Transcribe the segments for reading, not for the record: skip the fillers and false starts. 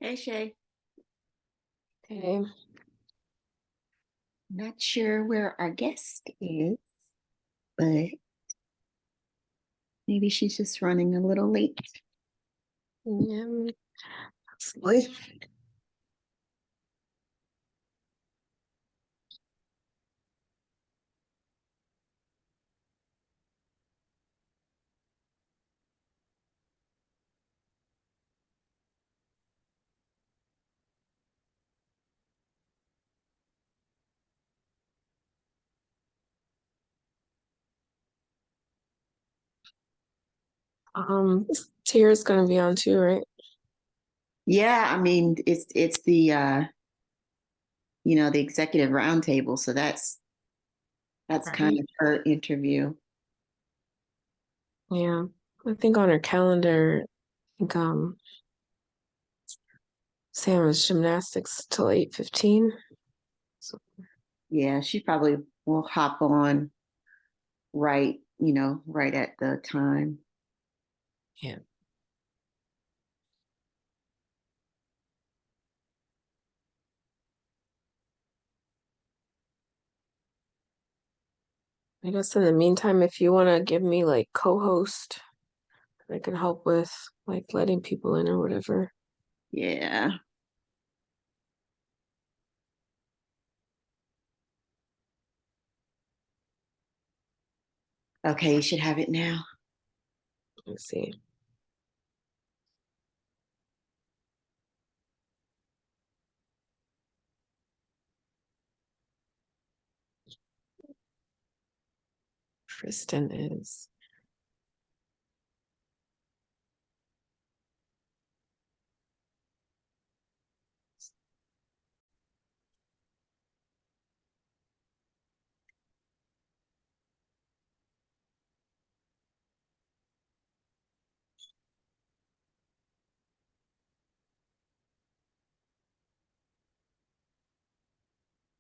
Hey, Shay. Okay. Not sure where our guest is, but maybe she's just running a little late. Yeah, absolutely. Tira's gonna be on too, right? Yeah, I mean it's the the executive roundtable, so that's kind of her interview. Yeah. I think on her calendar, I think Sam has gymnastics till 8:15. So Yeah, she probably will hop on right at the time. yeah. I guess in the meantime, if you wanna give me like co-host, I can help with like letting people in or whatever. Yeah. Okay, you should have it now. Let's see. Tristan is.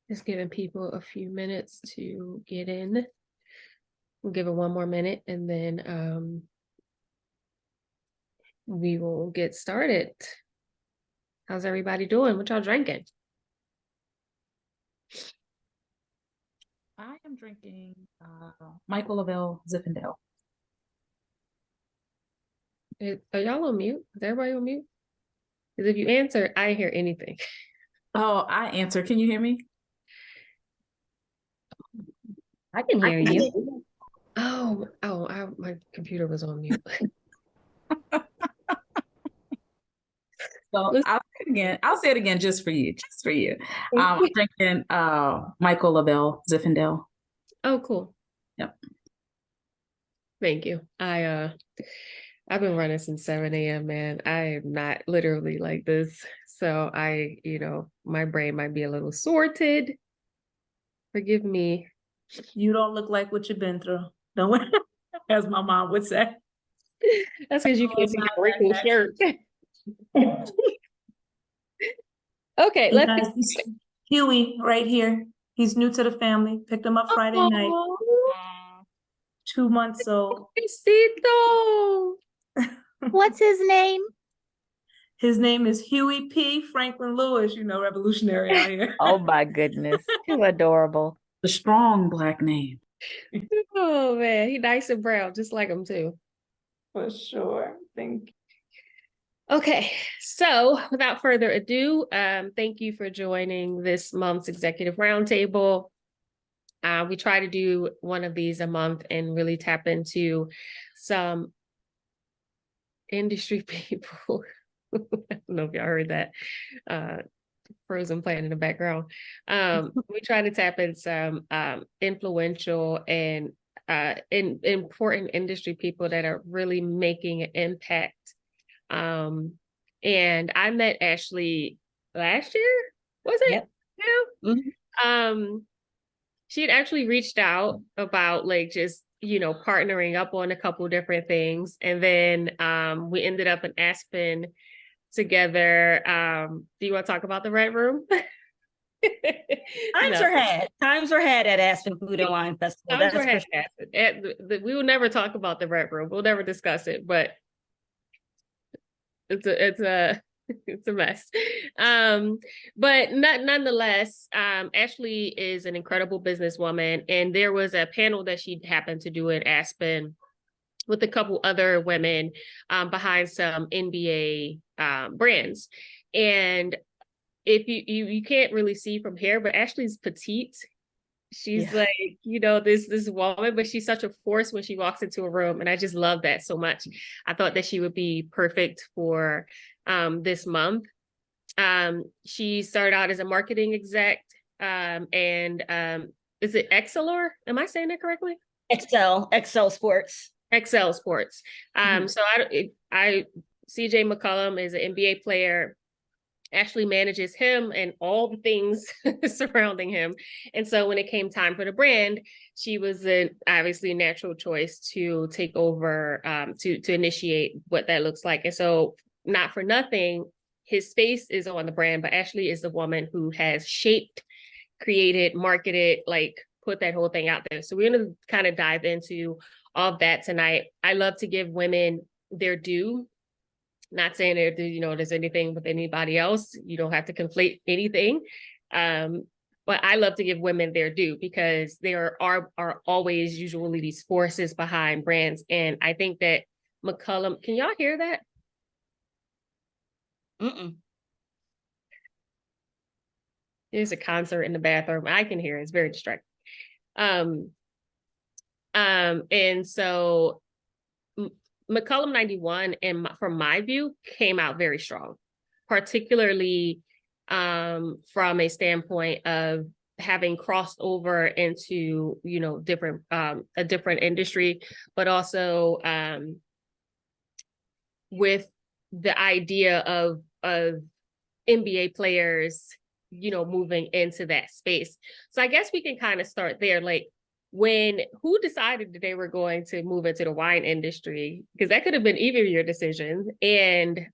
Just giving people a few minutes to get in. We'll give it one more minute and then we will get started. How's everybody doing? What y'all drinking? I am drinking McCollum Zinfandel. Are y'all on mute? Is everybody on mute? Because if you answer, I hear anything. Oh, I answer. Can you hear me? I can hear you. My computer was on mute. So I'll say it again. I'll say it again just for you. Just for you. I'm drinking McCollum Zinfandel. Oh, cool. Yep. Thank you. I've been running since 7 a.m., man. I am not literally like this. So my brain might be a little sorted. Forgive me. You don't look like what you've been through. Don't worry, as my mom would say. That's because you can't see the wrinkled shirt. Okay, Hey guys, this is Huey right here. He's new to the family. Picked him up Friday night. 2 months old. Besito. What's his name? His name is Huey P. Franklin Lewis, revolutionary out here. Oh my goodness. Too adorable. The strong Black name. Oh man, he nice and brown, just like him too. For sure. Thank you. Okay, so without further ado, thank you for joining this month's Executive Roundtable. We try to do one of these a month and really tap into some industry people. I don't know if y'all heard that frozen plant in the background. We try to tap into some influential and important industry people that are really making an impact. And I met Ashley last year, was it? Yep. Yeah. Mm-hmm. She had actually reached out about just partnering up on a couple different things, and then we ended up in Aspen together. Do you want to talk about the Red Room? Times were had at Aspen Food and Wine Festival. Times were had at Aspen. We will never talk about the Red Room. We'll never discuss it, but it's a It's a mess. But nonetheless, Ashley is an incredible businesswoman. And there was a panel that she happened to do in Aspen with a couple other women behind some NBA brands. And if you can't really see from here, but Ashley's petite. She's like, this woman, but she's such a force when she walks into a room. And I just love that so much. I thought that she would be perfect for this month. She started out as a marketing exec and is it Excelor? Am I saying that correctly? Excel Sports. Excel Sports. So CJ McCollum is an NBA player. Ashley manages him and all the things surrounding him. And so when it came time for the brand, she was obviously a natural choice to take over, to initiate what that looks like. And so not for nothing, his face is on the brand, but Ashley is the woman who has shaped, created, marketed, like put that whole thing out there. So we're going to kind of dive into all of that tonight. I love to give women their due. Not saying that, there's anything with anybody else. You don't have to conflate anything. But I love to give women their due because there are always usually these forces behind brands. And I think that McCollum, can y'all hear that? There's a concert in the bathroom. I can hear it. It's very distracting. And so McCollum 91, from my view, came out very strong, particularly from a standpoint of having crossed over into, different a different industry, but also with the idea of NBA players, moving into that space. So I guess we can kind of start there. Like, who decided that they were going to move into the wine industry? Because that could have been either your decision. And,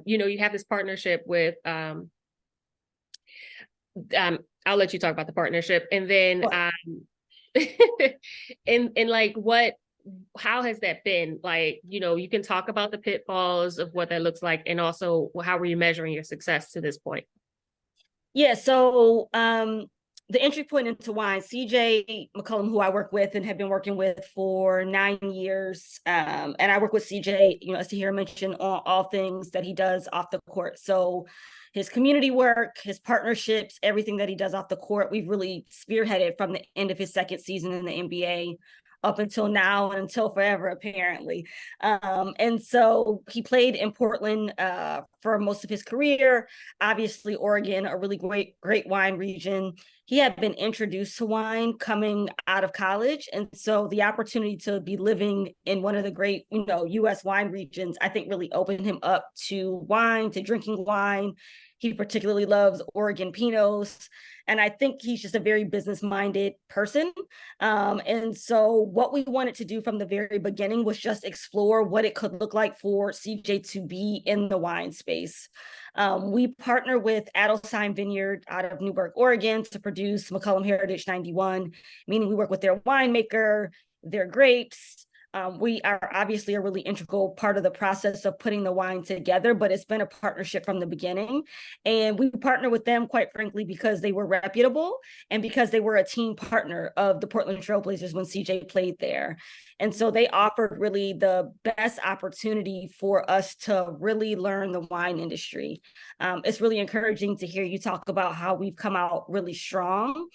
you have this partnership with, I'll let you talk about the partnership. And then, and like, how has that been? Like, you can talk about the pitfalls of what that looks like. And also, how were you measuring your success to this point? Yeah. So, the entry point into wine, CJ McCollum, who I work with and have been working with for 9 years. And I work with CJ, as Tahira mentioned, on all things that he does off the court. So his community work, his partnerships, everything that he does off the court, we've really spearheaded from the end of his second season in the NBA up until now and until forever, apparently. And so he played in Portland for most of his career. Obviously, Oregon, a really great wine region. He had been introduced to wine coming out of college. And so the opportunity to be living in one of the great, U.S. wine regions, I think really opened him up to wine, to drinking wine. He particularly loves Oregon Pinots. And I think he's just a very business-minded person. And so what we wanted to do from the very beginning was just explore what it could look like for CJ to be in the wine space. We partner with Adelsheim Vineyard out of Newburgh, Oregon, to produce McCollum Heritage 91, meaning we work with their winemaker, their grapes. We are obviously a really integral part of the process of putting the wine together, but it's been a partnership from the beginning. And we partner with them, quite frankly, because they were reputable and because they were a team partner of the Portland Trailblazers when CJ played there. And so they offered really the best opportunity for us to really learn the wine industry. It's really encouraging to hear you talk about how we've come out really strong.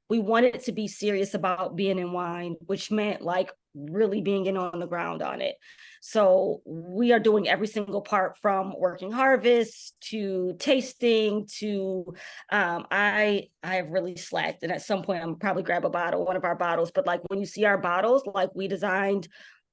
We wanted to be serious about being in wine, which meant like really being in on the ground on it. So we are doing every single part from working harvest to tasting to I have really slacked. And at some point I'm probably grab one of our bottles. But like when you see our bottles, like we designed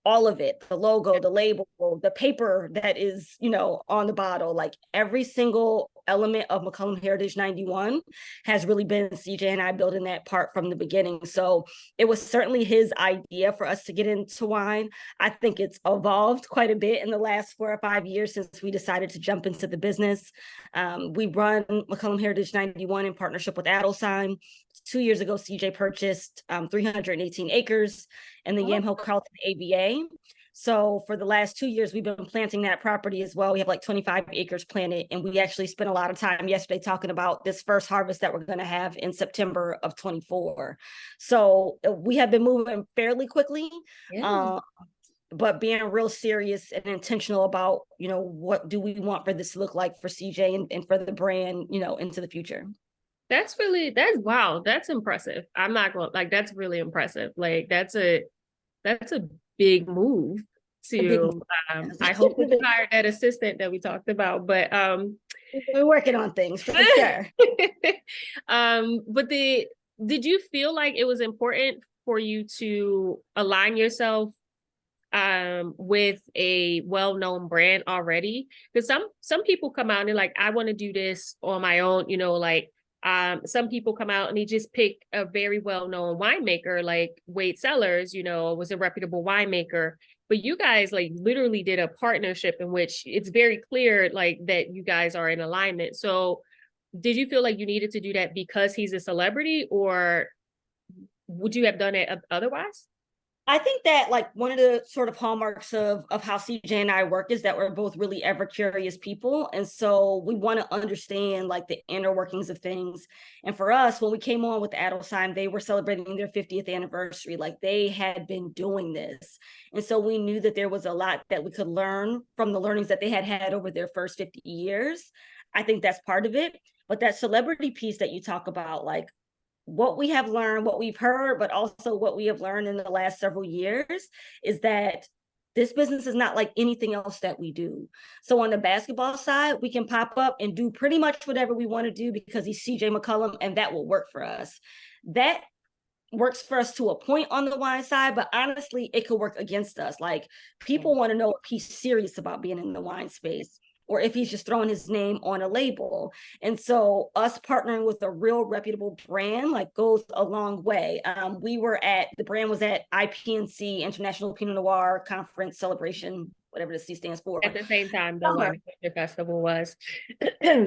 all of it, the logo, the label, the paper that is, on the bottle, like every single element of McCollum Heritage 91 has really been CJ and I building that part from the beginning. So it was certainly his idea for us to get into wine. I think it's evolved quite a bit in the last 4 or 5 years since we decided to jump into the business. We run McCollum Heritage 91 in partnership with Adelsheim. 2 years ago, CJ purchased 318 acres in the Yamhill Carlton AVA. So for the last 2 years, we've been planting that property as well. We have like 25 acres planted, and we actually spent a lot of time yesterday talking about this first harvest that we're going to have in September of 24. So we have been moving fairly quickly. Yeah. But being real serious and intentional about, what do we want for this to look like for CJ and for the brand, into the future. That's wow. That's impressive. I'm not going, like, that's really impressive. Like, that's a big move to, I hope we can hire that assistant that we talked about, but, we're working on things for sure. But did you feel like it was important for you to align yourself with a well-known brand already? Because some people come out and they're like, I want to do this on my own, like some people come out and they just pick a very well-known winemaker like Wade Cellars, was a reputable winemaker. But you guys like literally did a partnership in which it's very clear like that you guys are in alignment. So did you feel like you needed to do that because he's a celebrity, or would you have done it otherwise? I think that like one of the sort of hallmarks of how CJ and I work is that we're both really ever curious people. And so we want to understand like the inner workings of things. And for us, when we came on with Adelsheim, they were celebrating their 50th anniversary. Like they had been doing this. And so we knew that there was a lot that we could learn from the learnings that they had had over their first 50 years. I think that's part of it. But that celebrity piece that you talk about, like, what we have learned, what we've heard, but also what we have learned in the last several years is that this business is not like anything else that we do. So on the basketball side, we can pop up and do pretty much whatever we want to do because he's CJ McCollum, and that will work for us. That works for us to a point on the wine side, but honestly, it could work against us. Like people want to know if he's serious about being in the wine space, or if he's just throwing his name on a label. And so us partnering with a real reputable brand like goes a long way. The brand was at IPNC, International Pinot Noir Conference Celebration, whatever the C stands for. At the same time, the wine festival was. Yeah,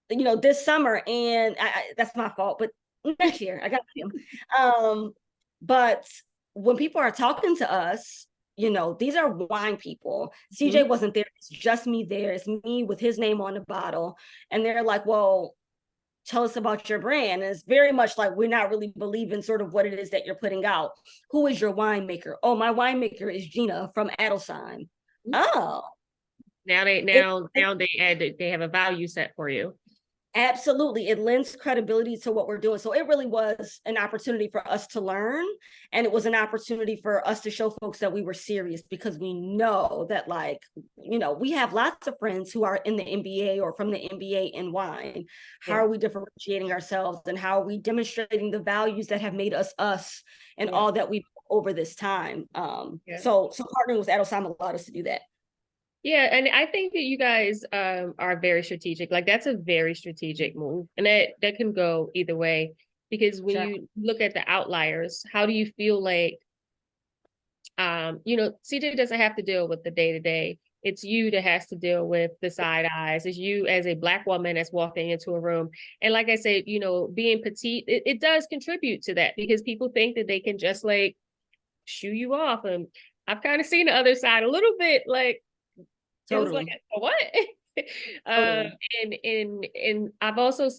this summer, and that's my fault, but next year I got him. But when people are talking to us, these are wine people. CJ wasn't there. It's just me there. It's me with his name on the bottle. And they're like, well, tell us about your brand. And it's very much like, we're not really believing sort of what it is that you're putting out. Who is your winemaker? Oh, my winemaker is Gina from Adelsheim. Oh. Now they have a value set for you. Absolutely. It lends credibility to what we're doing. So it really was an opportunity for us to learn. And it was an opportunity for us to show folks that we were serious, because we know that, like, we have lots of friends who are in the NBA or from the NBA in wine. How are we differentiating ourselves, and how are we demonstrating the values that have made us us and all that we've over this time? So partnering with Adelsheim allowed us to do that. Yeah, and I think that you guys are very strategic. Like that's a very strategic move, and that can go either way. Because when you look at the outliers, how do you feel like, CJ doesn't have to deal with the day-to-day. It's you that has to deal with the side eyes. It's you as a Black woman that's walking into a room. And like I said, being petite, it does contribute to that, because people think that they can just like shoo you off. And I've kind of seen the other side a little bit, like, totally. It was like, what? Totally. And I've also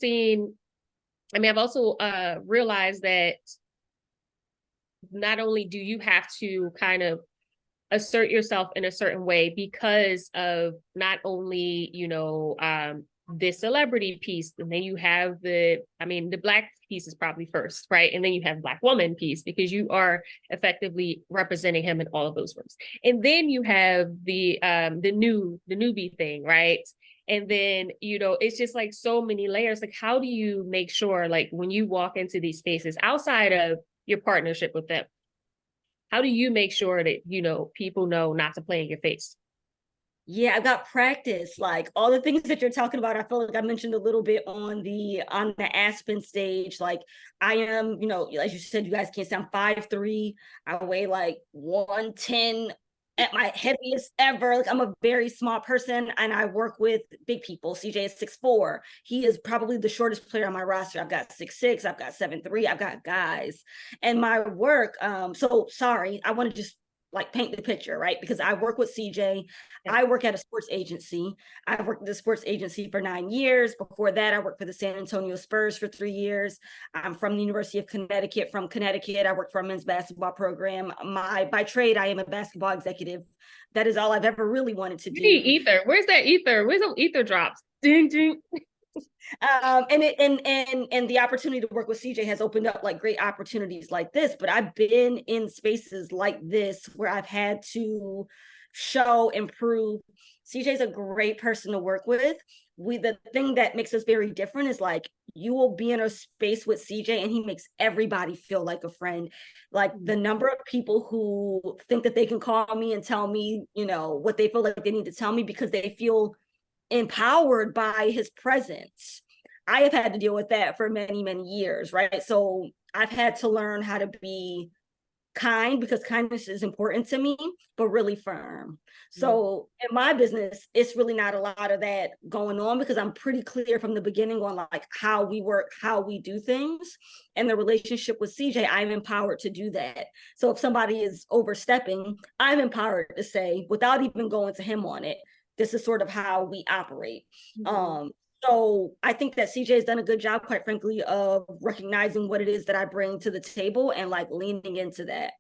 realized that not only do you have to kind of assert yourself in a certain way because of not only, this celebrity piece, and then you have the Black piece is probably first, right? And then you have Black woman piece, because you are effectively representing him in all of those rooms. And then you have the newbie thing, right? And then, it's just like so many layers. Like, how do you make sure, like, when you walk into these spaces outside of your partnership with them, how do you make sure that, people know not to play in your face? Yeah, I got practice. Like all the things that you're talking about, I feel like I mentioned a little bit on the Aspen stage. Like I am, as you said, you guys can't say I'm 5'3". I weigh like 110 at my heaviest ever. Like I'm a very small person, and I work with big people. CJ is 6'4". He is probably the shortest player on my roster. I've got 6'6", I've got 7'3", I've got guys. And my work, so sorry, I want to just like paint the picture, right? Because I work with CJ. I work at a sports agency. I've worked at a sports agency for 9 years. Before that, I worked for the San Antonio Spurs for 3 years. I'm from the University of Connecticut. From Connecticut, I worked for a men's basketball program. By trade, I am a basketball executive. That is all I've ever really wanted to do. We need ether. Where's that ether? Where's the ether drops? Ding, ding. And the opportunity to work with CJ has opened up like great opportunities like this. But I've been in spaces like this where I've had to show and prove. CJ's a great person to work with. The thing that makes us very different is like you will be in a space with CJ and he makes everybody feel like a friend. Like the number of people who think that they can call me and tell me, you know, what they feel like they need to tell me because they feel empowered by his presence. I have had to deal with that for many, many years, right? So I've had to learn how to be kind because kindness is important to me, but really firm. So in my business, it's really not a lot of that going on because I'm pretty clear from the beginning on like how we work, how we do things. And the relationship with CJ, I'm empowered to do that. So if somebody is overstepping, I'm empowered to say, without even going to him on it, this is sort of how we operate. So I think that CJ has done a good job, quite frankly, of recognizing what it is that I bring to the table and like leaning into that.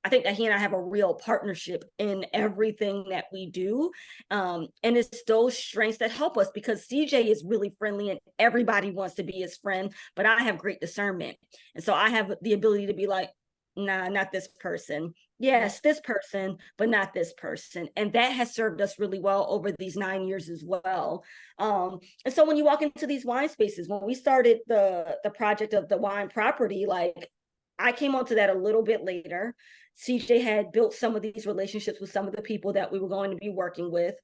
I think that he and I have a real partnership in everything that we do. And it's those strengths that help us because CJ is really friendly and everybody wants to be his friend, but I have great discernment. And so I have the ability to be like, nah, not this person. Yes, this person, but not this person. And that has served us really well over these 9 years as well. And so when you walk into these wine spaces, when we started the project of the wine property, like I came onto that a little bit later. CJ had built some of these relationships with some of the people that we were going to be working with.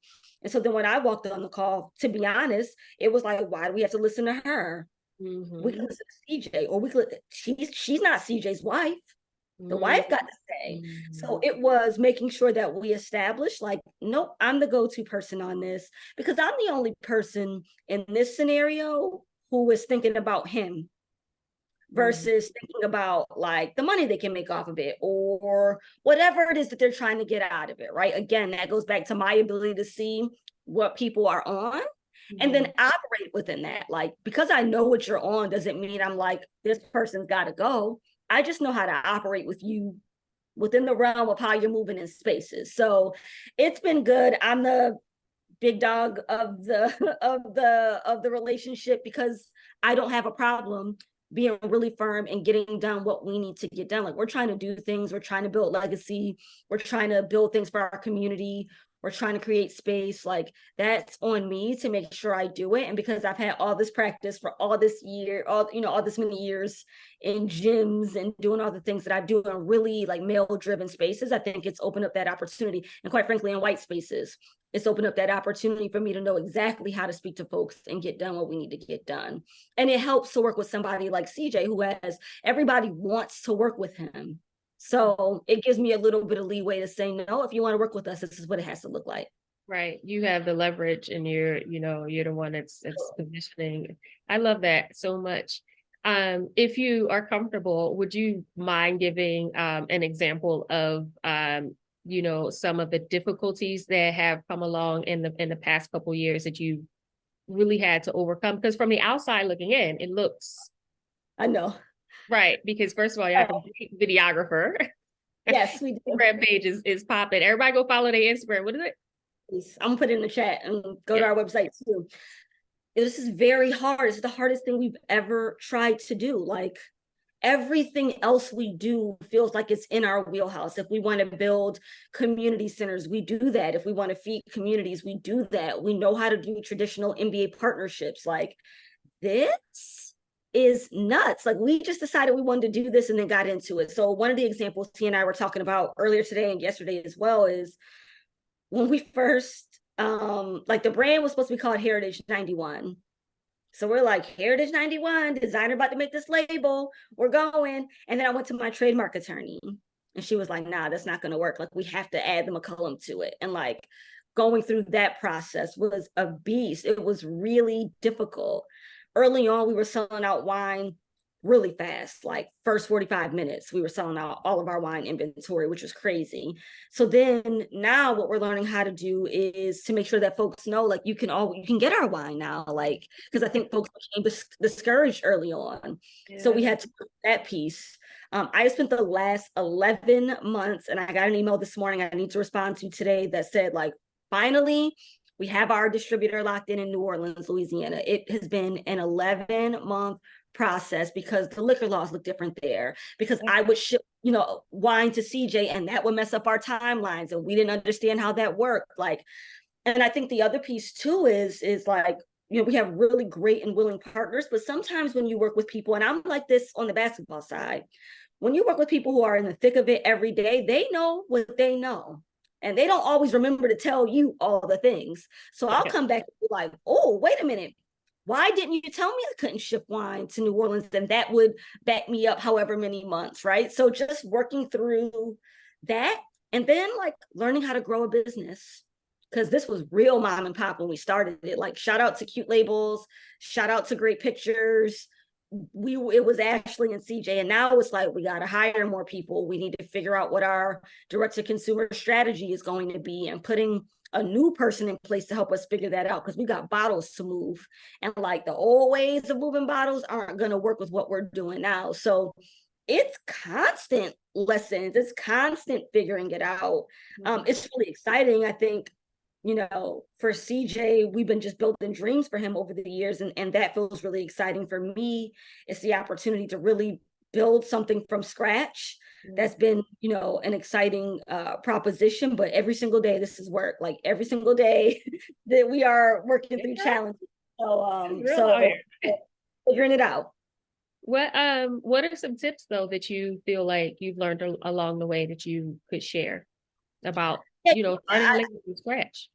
And so then when I walked on the call, to be honest, it was like, why do we have to listen to her? We can listen to CJ, or we could, she's not CJ's wife. The wife got to say. So it was making sure that we established like, nope, I'm the go-to person on this because I'm the only person in this scenario who is thinking about him versus thinking about like the money they can make off of it or whatever it is that they're trying to get out of it, right? Again, that goes back to my ability to see what people are on and then operate within that. Like, because I know what you're on doesn't mean I'm like, this person's got to go. I just know how to operate with you within the realm of how you're moving in spaces. So it's been good. I'm the big dog of the of the relationship because I don't have a problem being really firm and getting done what we need to get done. Like we're trying to do things, we're trying to build legacy, we're trying to build things for our community. We're trying to create space. Like that's on me to make sure I do it. And because I've had all this practice for all this year, all this many years in gyms and doing all the things that I do in really like male driven spaces, I think it's opened up that opportunity. And quite frankly, in white spaces, it's opened up that opportunity for me to know exactly how to speak to folks and get done what we need to get done. And it helps to work with somebody like CJ, who has, everybody wants to work with him. So it gives me a little bit of leeway to say, no, if you want to work with us, this is what it has to look like. Right. You have the leverage and you're the one that's positioning. I love that so much. If you are comfortable, would you mind giving an example of some of the difficulties that have come along in the past couple of years that you really had to overcome? Because from the outside looking in, it looks. I know. Right, because first of all, you have a great videographer. Yes, we do. Instagram page is popping. Everybody go follow their Instagram. What is it? I'm gonna put it in the chat and go to our website too. This is very hard. It's the hardest thing we've ever tried to do. Like everything else we do feels like it's in our wheelhouse. If we want to build community centers, we do that. If we want to feed communities, we do that. We know how to do traditional MBA partnerships. Like this is nuts. Like we just decided we wanted to do this and then got into it. So one of the examples T and I were talking about earlier today and yesterday as well is when we first, like the brand was supposed to be called Heritage 91. So we're like, Heritage 91, designer about to make this label, we're going. And then I went to my trademark attorney and she was like, nah, that's not going to work. Like we have to add the McCollum to it. And like going through that process was a beast. It was really difficult. Early on, we were selling out wine really fast. Like first 45 minutes, we were selling out all of our wine inventory, which was crazy. So then now what we're learning how to do is to make sure that folks know, like, you can get our wine now, like, because I think folks became discouraged early on. So we had to put that piece. I spent the last 11 months, and I got an email this morning I need to respond to today that said, like, finally, we have our distributor locked in New Orleans, Louisiana. It has been an 11-month process because the liquor laws look different there, because I would ship, wine to CJ and that would mess up our timelines and we didn't understand how that worked. Like, and I think the other piece too is like, we have really great and willing partners, but sometimes when you work with people, and I'm like this on the basketball side, when you work with people who are in the thick of it every day, they know what they know. And they don't always remember to tell you all the things. So I'll come back and be like, oh, wait a minute. Why didn't you tell me I couldn't ship wine to New Orleans? Then that would back me up however many months, right? So just working through that, and then like learning how to grow a business, because this was real mom and pop when we started it. Like, shout out to cute labels, shout out to great pictures. It was Ashley and CJ, and now it's like we got to hire more people. We need to figure out what our direct to consumer strategy is going to be, and putting a new person in place to help us figure that out, because we got bottles to move, and like the old ways of moving bottles aren't going to work with what we're doing now. So it's constant lessons, it's constant figuring it out. It's really exciting. I think, for CJ, we've been just building dreams for him over the years, and that feels really exciting for me. It's the opportunity to really build something from scratch. That's been, an exciting proposition, but every single day this is work. Like every single day that we are working through challenges. So figuring it out. What are some tips though that you feel like you've learned along the way that you could share about, starting from scratch?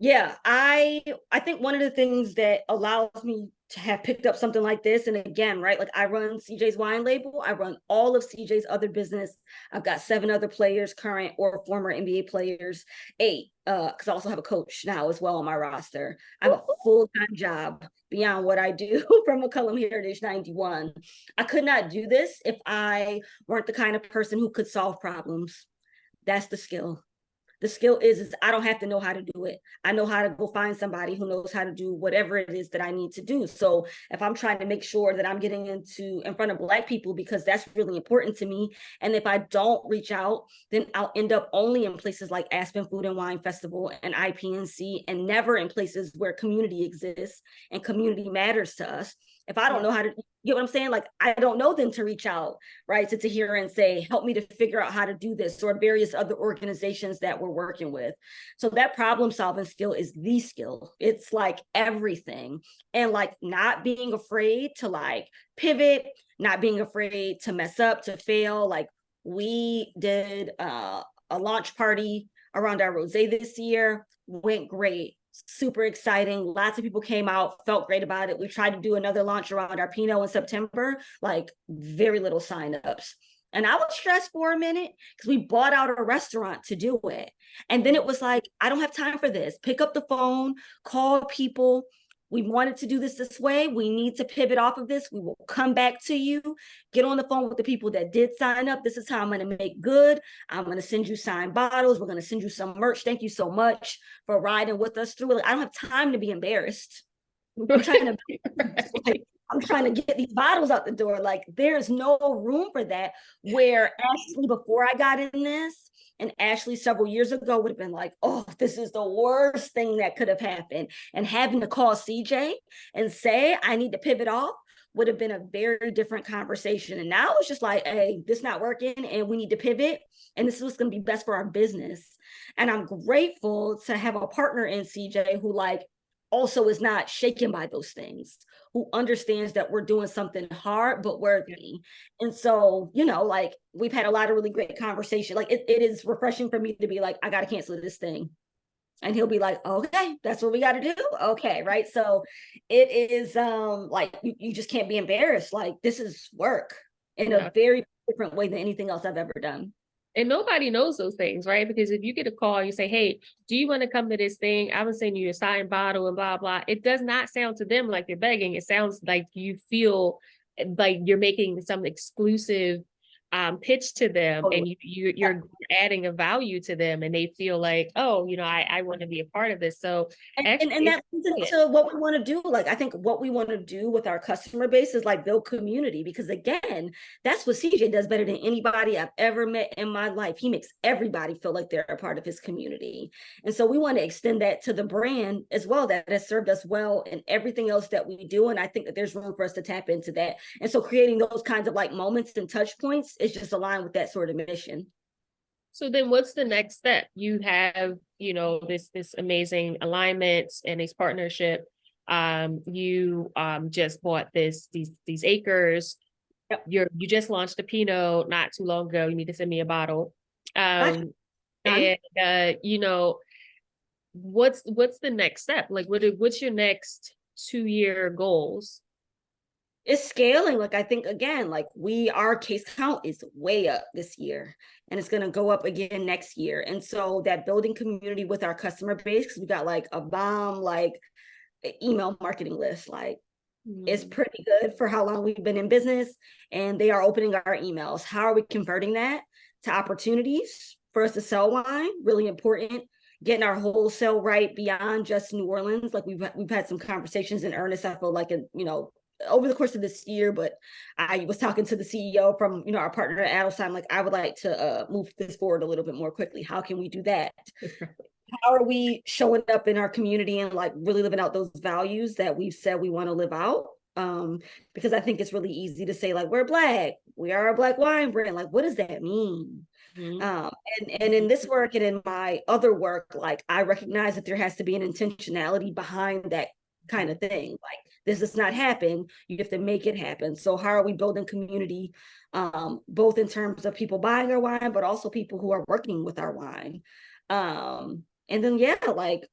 Yeah, I think one of the things that allows me to have picked up something like this, and again, right, like I run CJ's wine label, I run all of CJ's other business. I've got 7 other players, current or former NBA players, 8, because I also have a coach now as well on my roster. I have a full-time job beyond what I do from McCollum Heritage 91. I could not do this if I weren't the kind of person who could solve problems. That's the skill. The skill is I don't have to know how to do it. I know how to go find somebody who knows how to do whatever it is that I need to do. So if I'm trying to make sure that I'm getting in front of Black people, because that's really important to me, and if I don't reach out, then I'll end up only in places like Aspen Food and Wine Festival and IPNC, and never in places where community exists and community matters to us. If I don't know how to, you know what I'm saying? Like, I don't know then to reach out, right, to Tahira and say, help me to figure out how to do this, or various other organizations that we're working with. So that problem solving skill is the skill. It's like everything. And like not being afraid to like pivot, not being afraid to mess up, to fail. Like we did a launch party around our rosé this year, went great. Super exciting. Lots of people came out, felt great about it. We tried to do another launch around our Pinot in September, like very little signups. And I was stressed for a minute because we bought out a restaurant to do it. And then it was like, I don't have time for this. Pick up the phone, call people. We wanted to do this way. We need to pivot off of this. We will come back to you. Get on the phone with the people that did sign up. This is how I'm going to make good. I'm going to send you signed bottles. We're going to send you some merch. Thank you so much for riding with us through it. I don't have time to be embarrassed. I'm trying to get these bottles out the door. Like there's no room for that. Where Ashley, before I got in this, and Ashley several years ago would have been like, oh, this is the worst thing that could have happened. And having to call CJ and say, I need to pivot off would have been a very different conversation. And now it's just like, hey, this not working and we need to pivot. And this is what's going to be best for our business. And I'm grateful to have a partner in CJ who like also is not shaken by those things, who understands that we're doing something hard but worthy. And so, like we've had a lot of really great conversation. Like it is refreshing for me to be like, I got to cancel this thing. And he'll be like, okay, that's what we got to do. Okay. Right. So it is like, you just can't be embarrassed. Like this is work in a very different way than anything else I've ever done. And nobody knows those things, right? Because if you get a call, you say, hey, do you want to come to this thing? I'm going to send you a signed bottle and blah, blah. It does not sound to them like you're begging. It sounds like you feel like you're making some exclusive pitch to them, and you're adding a value to them, and they feel like, oh, I want to be a part of this. So and that brings into what we want to do. Like, I think what we want to do with our customer base is like build community, because again, that's what CJ does better than anybody I've ever met in my life. He makes everybody feel like they're a part of his community. And so we want to extend that to the brand as well, that has served us well in everything else that we do. And I think that there's room for us to tap into that. And so creating those kinds of like moments and touch points is just aligned with that sort of mission. So then what's the next step? You have, this amazing alignment and this partnership. You just bought these acres. Yep. You just launched a Pinot not too long ago. You need to send me a bottle. And what's the next step? Like what's your next 2-year goals? It's scaling. Like, I think, again, like our case count is way up this year, and it's going to go up again next year. And so that building community with our customer base, because we got like a bomb, like email marketing list, like it's pretty good for how long we've been in business, and they are opening our emails. How are we converting that to opportunities for us to sell wine? Really important. Getting our wholesale right beyond just New Orleans. Like we've had some conversations in earnest, I feel like, over the course of this year, but I was talking to the CEO from, our partner at Adelstein, like, I would like to move this forward a little bit more quickly. How can we do that? How are we showing up in our community and like really living out those values that we've said we want to live out? Because I think it's really easy to say, like, we're Black, we are a Black wine brand. Like, what does that mean? And in this work and in my other work, like, I recognize that there has to be an intentionality behind that kind of thing. Like, this does not happen. You have to make it happen. So how are we building community, both in terms of people buying our wine, but also people who are working with our wine? And then, like,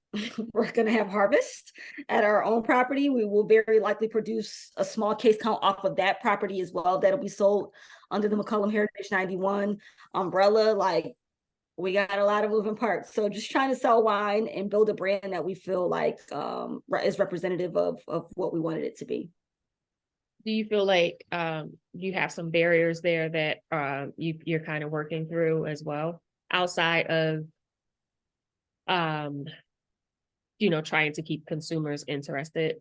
we're going to have harvest at our own property. We will very likely produce a small case count off of that property as well. That'll be sold under the McCollum Heritage 91 umbrella. Like, we got a lot of moving parts. So just trying to sell wine and build a brand that we feel like is representative of what we wanted it to be. Do you feel like you have some barriers there that you're kind of working through as well, outside of trying to keep consumers interested?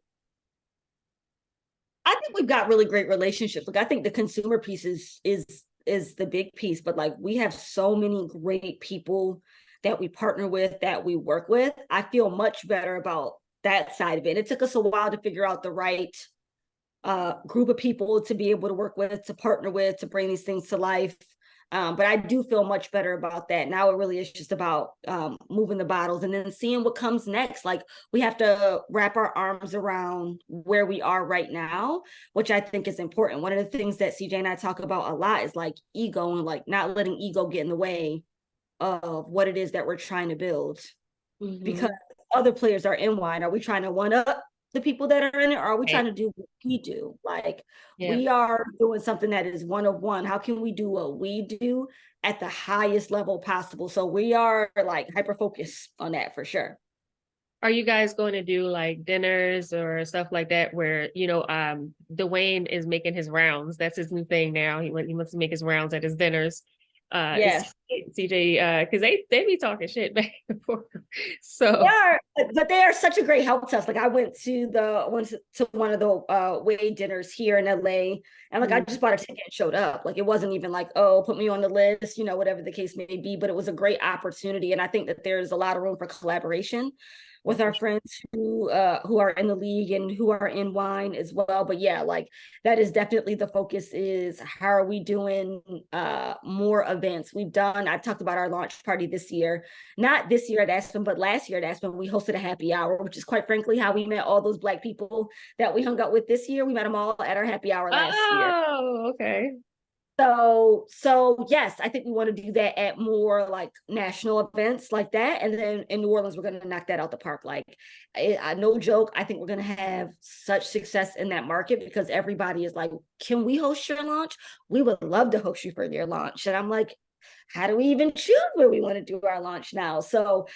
I think we've got really great relationships. Like, I think the consumer piece is the big piece, but like, we have so many great people that we partner with, that we work with. I feel much better about that side of it. It took us a while to figure out the right group of people to be able to work with, to partner with, to bring these things to life. But I do feel much better about that. Now it really is just about moving the bottles and then seeing what comes next. Like, we have to wrap our arms around where we are right now, which I think is important. One of the things that CJ and I talk about a lot is like ego, and like not letting ego get in the way of what it is that we're trying to build. Because other players are in wine. Are we trying to one up the people that are in it, or are we trying to do what we do? Like, we are doing something that is one of one. How can we do what we do at the highest level possible? So we are like hyper focused on that for sure. Are you guys going to do like dinners or stuff like that where, Dwayne is making his rounds? That's his new thing now. He wants to make his rounds at his dinners. Yes, CJ, because they be talking shit back and forth. So but they are such a great help to us. Like, I went to one of the Wade dinners here in LA, and like I just bought a ticket and showed up. Like, it wasn't even like, oh, put me on the list, whatever the case may be. But it was a great opportunity, and I think that there's a lot of room for collaboration with our friends who are in the league and who are in wine as well. But like, that is definitely the focus, is how are we doing more events? I've talked about our launch party this year, not this year at Aspen, but last year at Aspen, we hosted a happy hour, which is quite frankly how we met all those Black people that we hung out with this year. We met them all at our happy hour last year. Oh, okay. So yes, I think we want to do that at more like national events like that. And then in New Orleans, we're going to knock that out the park. Like, no joke, I think we're going to have such success in that market because everybody is like, can we host your launch? We would love to host you for your launch. And I'm like, how do we even choose where we want to do our launch now? So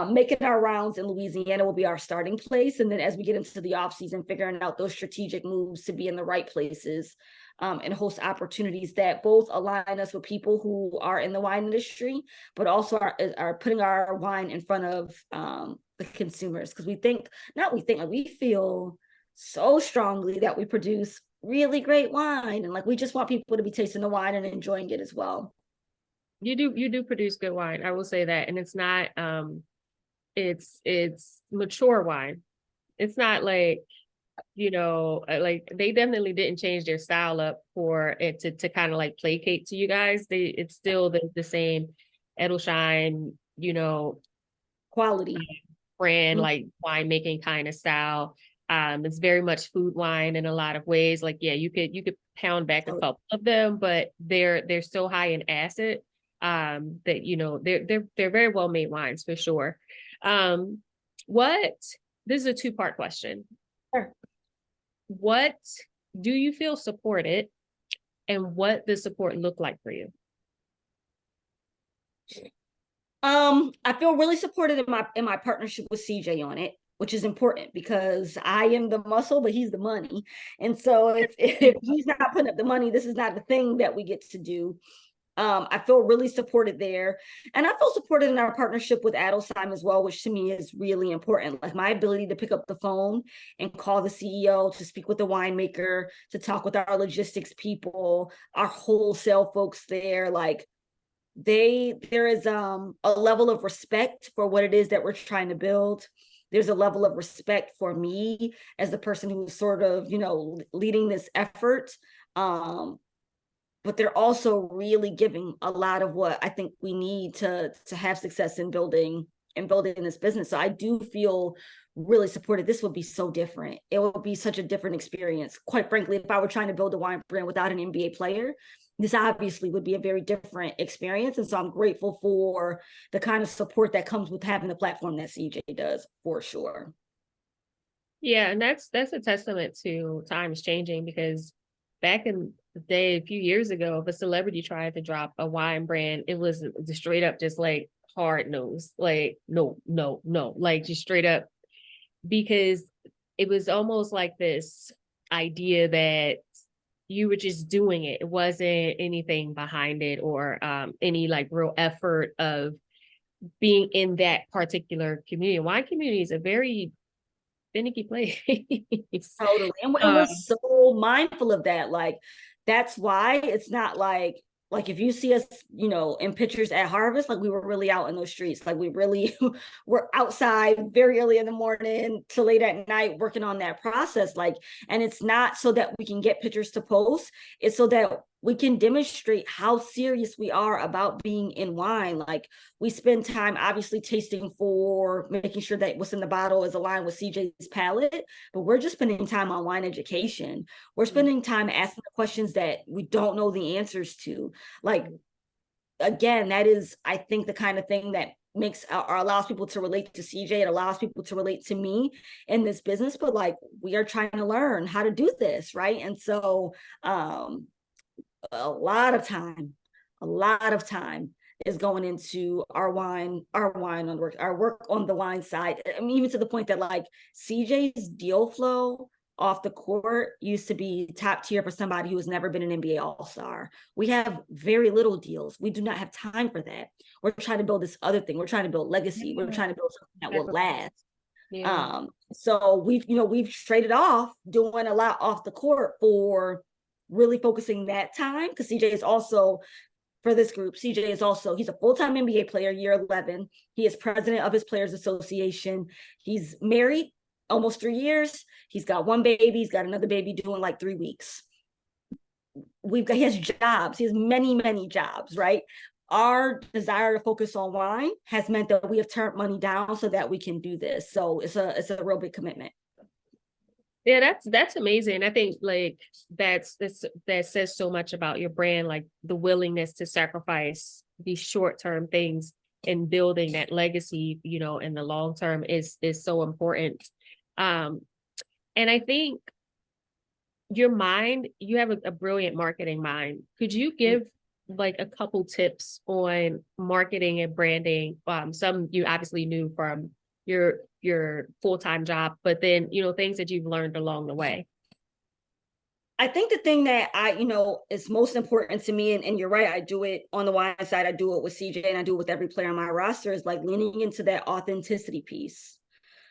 making our rounds in Louisiana will be our starting place. And then as we get into the off season, figuring out those strategic moves to be in the right places and host opportunities that both align us with people who are in the wine industry, but also are putting our wine in front of the consumers. Because we feel so strongly that we produce really great wine, and like we just want people to be tasting the wine and enjoying it as well. You do produce good wine, I will say that. And it's not it's mature wine. It's not like, like they definitely didn't change their style up for it to kind of like placate to you guys. It's still the same Edelstein, Quality brand, like winemaking kind of style. It's very much food wine in a lot of ways. Like, yeah, you could pound back a couple of them, but they're so high in acid that they're very well made wines for sure. This is a two-part question. Sure. What do you feel supported, and what does support look like for you? I feel really supported in my partnership with CJ on it, which is important because I am the muscle, but he's the money. And so if he's not putting up the money, this is not the thing that we get to do. I feel really supported there. And I feel supported in our partnership with Adelstein as well, which to me is really important. Like my ability to pick up the phone and call the CEO, to speak with the winemaker, to talk with our logistics people, our wholesale folks there. Like there is a level of respect for what it is that we're trying to build. There's a level of respect for me as the person who's sort of, leading this effort. But they're also really giving a lot of what I think we need to have success in building this business. So I do feel really supported. This would be so different. It would be such a different experience. Quite frankly, if I were trying to build a wine brand without an NBA player, this obviously would be a very different experience. And so I'm grateful for the kind of support that comes with having the platform that CJ does, for sure. Yeah, and that's a testament to times changing, because back in the day, a few years ago, if a celebrity tried to drop a wine brand, it was straight up just like hard nose, like no, like just straight up, because it was almost like this idea that you were just doing it. It wasn't anything behind it, or any like real effort of being in that particular community. Wine community is a very finicky place. Totally. And we're so mindful of that. Like, that's why it's not like if you see us, in pictures at harvest, like we were really out in those streets. Like we really were outside very early in the morning to late at night working on that process. Like, and it's not so that we can get pictures to post. It's so that we can demonstrate how serious we are about being in wine. Like we spend time obviously tasting for making sure that what's in the bottle is aligned with CJ's palate, but we're just spending time on wine education. We're spending time asking the questions that we don't know the answers to. Like, again, that is, I think, the kind of thing that makes or allows people to relate to CJ. It allows people to relate to me in this business, but like we are trying to learn how to do this, right? And so a lot of time is going into our work on the wine side. I mean, even to the point that like CJ's deal flow off the court used to be top tier for somebody who has never been an NBA All-Star. We have very little deals. We do not have time for that. We're trying to build this other thing. We're trying to build legacy. We're trying to build something that will last. Yeah. So we've traded off doing a lot off the court for really focusing that time, because CJ is also, for this group, CJ is also, he's a full-time NBA player, year 11. He is president of his Players Association. He's married almost 3 years. He's got one baby. He's got another baby due in like 3 weeks. He has jobs. He has many, many jobs, right? Our desire to focus on wine has meant that we have turned money down so that we can do this. So it's a real big commitment. Yeah, that's amazing. I think like that says so much about your brand, like the willingness to sacrifice these short-term things and building that legacy, in the long term is so important. And I think your mind, you have a brilliant marketing mind. Could you give like a couple tips on marketing and branding? Some you obviously knew from your full-time job, but then, things that you've learned along the way. I think the thing that is most important to me, and you're right, I do it on the wine side, I do it with CJ, and I do it with every player on my roster, is like leaning into that authenticity piece.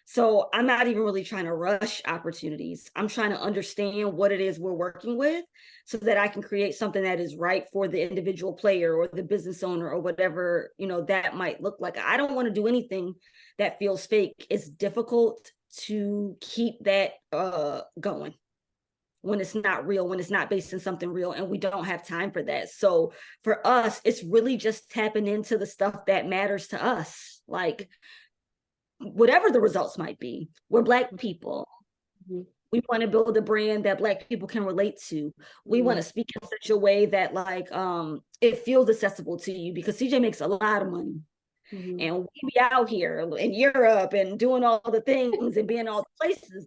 So I'm not even really trying to rush opportunities. I'm trying to understand what it is we're working with so that I can create something that is right for the individual player or the business owner or whatever, that might look like. I don't want to do anything that feels fake. It's difficult to keep that going when it's not real, when it's not based in something real, and we don't have time for that. So for us, it's really just tapping into the stuff that matters to us. Like, whatever the results might be, we're Black people. Mm-hmm. We want to build a brand that Black people can relate to. We want to speak in such a way that it feels accessible to you, because CJ makes a lot of money. Mm-hmm. And we be out here in Europe and doing all the things and being all the places,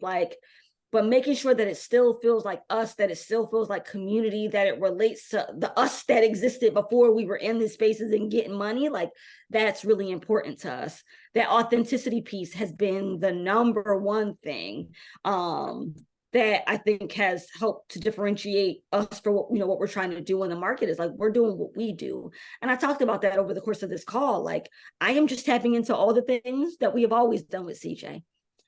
but making sure that it still feels like us, that it still feels like community, that it relates to the us that existed before we were in these spaces and getting money. That's really important to us. That authenticity piece has been the number one thing that I think has helped to differentiate us for what we're trying to do in the market. Is we're doing what we do. And I talked about that over the course of this call. I am just tapping into all the things that we have always done with CJ.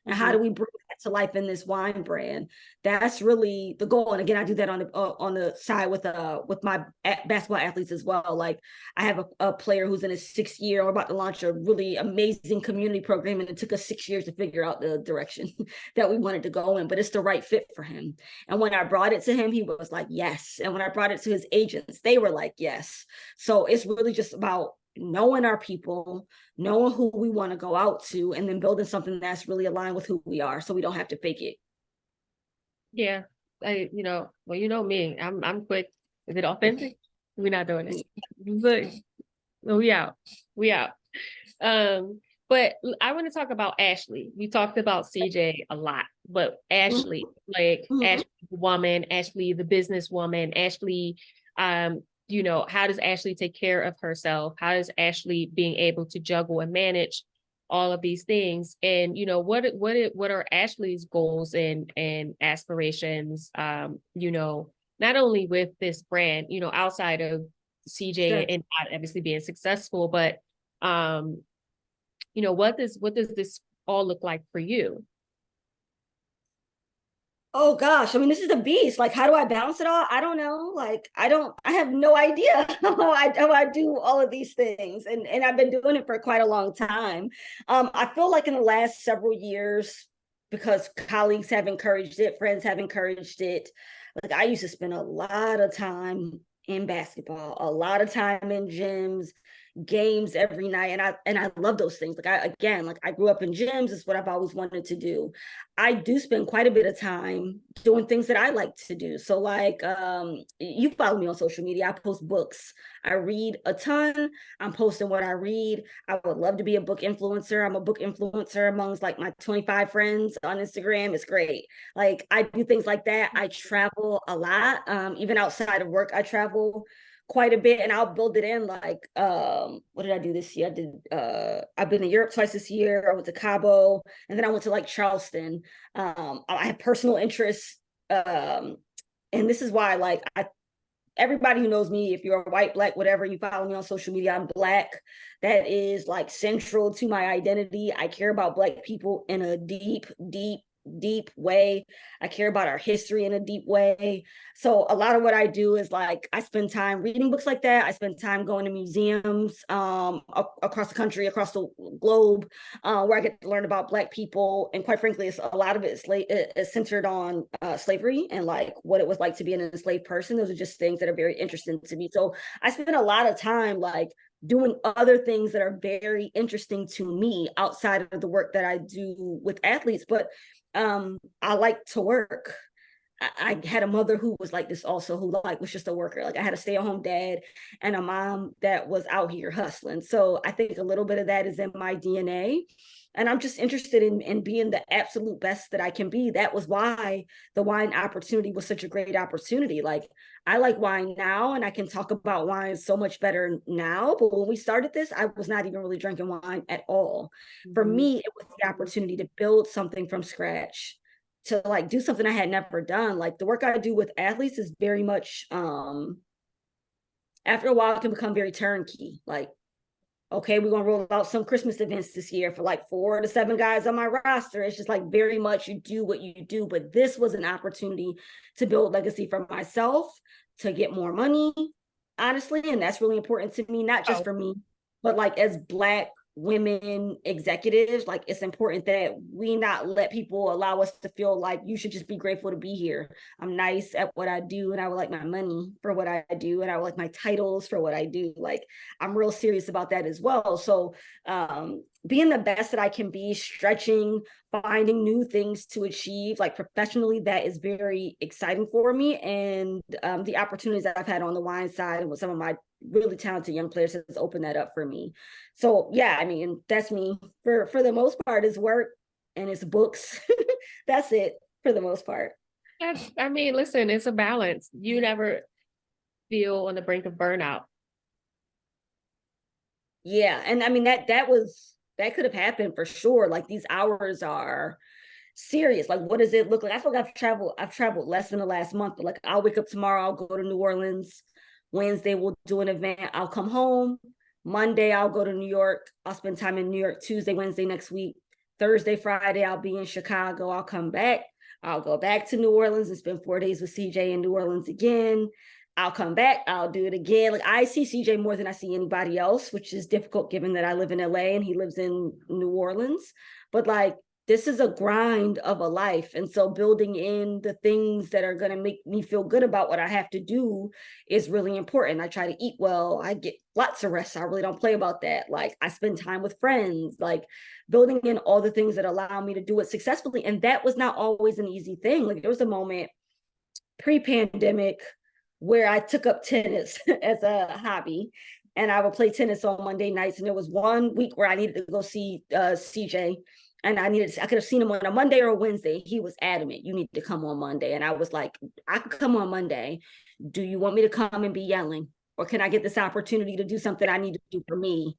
And how do we bring that to life in this wine brand? That's really the goal. And again, I do that on the side with my basketball athletes as well. I have a player who's in his 6th year. We're about to launch a really amazing community program, and it took us 6 years to figure out the direction that we wanted to go in, but it's the right fit for him. And when I brought it to him, he was like, yes. And when I brought it to his agents, they were like, yes. So it's really just about knowing our people, knowing who we want to go out to, and then building something that's really aligned with who we are, so we don't have to fake it. Yeah. Me, I'm quick. Is it authentic? We're not doing it. But we out. But I want to talk about Ashley. We talked about CJ a lot, but Ashley, Ashley the woman, Ashley the businesswoman, Ashley, how does Ashley take care of herself? How does Ashley being able to juggle and manage all of these things? And, what are Ashley's goals and aspirations, not only with this brand, outside of CJ sure. and obviously being successful, but, what does this all look like for you? Oh gosh, I mean, this is a beast. How do I balance it all? I don't know. I have no idea how I do all of these things. And I've been doing it for quite a long time. I feel like in the last several years, because colleagues have encouraged it, friends have encouraged it. I used to spend a lot of time in basketball, a lot of time in gyms, games every night, and I love those things. I grew up in gyms. It's what I've always wanted to do. I do spend quite a bit of time doing things that I like to do. So you follow me on social media. I post books. I read a ton. I'm posting what I read. I would love to be a book influencer. I'm a book influencer amongst my 25 friends on Instagram. It's great. I do things like that. I travel a lot. Even outside of work, I travel quite a bit, and I'll build it in. What did I do this year? I've been to Europe twice this year. I went to Cabo, and then I went to Charleston. I have personal interests, and this is why everybody who knows me, if you're white, Black, whatever, you follow me on social media, I'm Black. That is central to my identity. I care about Black people in a deep deep way. I care about our history in a deep way. So a lot of what I do is I spend time reading books like that. I spend time going to museums across the country, across the globe, where I get to learn about Black people. And quite frankly, a lot of it is centered on slavery and what it was like to be an enslaved person. Those are just things that are very interesting to me. So I spend a lot of time doing other things that are very interesting to me outside of the work that I do with athletes. But I like to work. I had a mother who was like this also, who was just a worker. I had a stay-at-home dad and a mom that was out here hustling. So I think a little bit of that is in my DNA. I'm just interested in being the absolute best that I can be. That was why the wine opportunity was such a great opportunity. Like, I like wine now, and I can talk about wine so much better now. But when we started this, I was not even really drinking wine at all. For me, it was the opportunity to build something from scratch, to like do something I had never done. Like, the work I do with athletes is very much, after a while, it can become very turnkey. Like, okay, we're gonna roll out some Christmas events this year for like 4 to 7 guys on my roster. It's just like very much you do what you do. But this was an opportunity to build legacy for myself, to get more money, honestly. And that's really important to me, not just for me, but like as Black women executives, like it's important that we not let people allow us to feel like you should just be grateful to be here. I'm nice at what I do, and I would like my money for what I do, and I would like my titles for what I do. Like, I'm real serious about that as well. So being the best that I can be, stretching, finding new things to achieve, like professionally, that is very exciting for me. And the opportunities that I've had on the wine side and with some of my really talented young players has opened that up for me. So yeah, I mean, that's me for the most part. Is work and it's books. That's it for the most part. I mean, listen, it's a balance. You never feel on the brink of burnout. Yeah, and I mean that could have happened for sure. Like, these hours are serious. Like, what does it look like? I feel like I've traveled less than the last month, but like, I'll wake up tomorrow, I'll go to New Orleans. Wednesday we'll do an event. I'll come home. Monday I'll go to New York. I'll spend time in New York. Tuesday, Wednesday next week. Thursday, Friday I'll be in Chicago. I'll come back. I'll go back to New Orleans and spend 4 days with CJ in New Orleans again. I'll come back. I'll do it again. Like, I see CJ more than I see anybody else, which is difficult given that I live in LA and he lives in New Orleans. But like, this is a grind of a life. And so building in the things that are going to make me feel good about what I have to do is really important. I try to eat well. I get lots of rest. I really don't play about that. Like, I spend time with friends, like building in all the things that allow me to do it successfully. And that was not always an easy thing. Like, there was a moment pre-pandemic where I took up tennis as a hobby, and I would play tennis on Monday nights. And there was one week where I needed to go see CJ. And I could have seen him on a Monday or a Wednesday. He was adamant, you need to come on Monday. And I was like, I could come on Monday. Do you want me to come and be yelling? Or can I get this opportunity to do something I need to do for me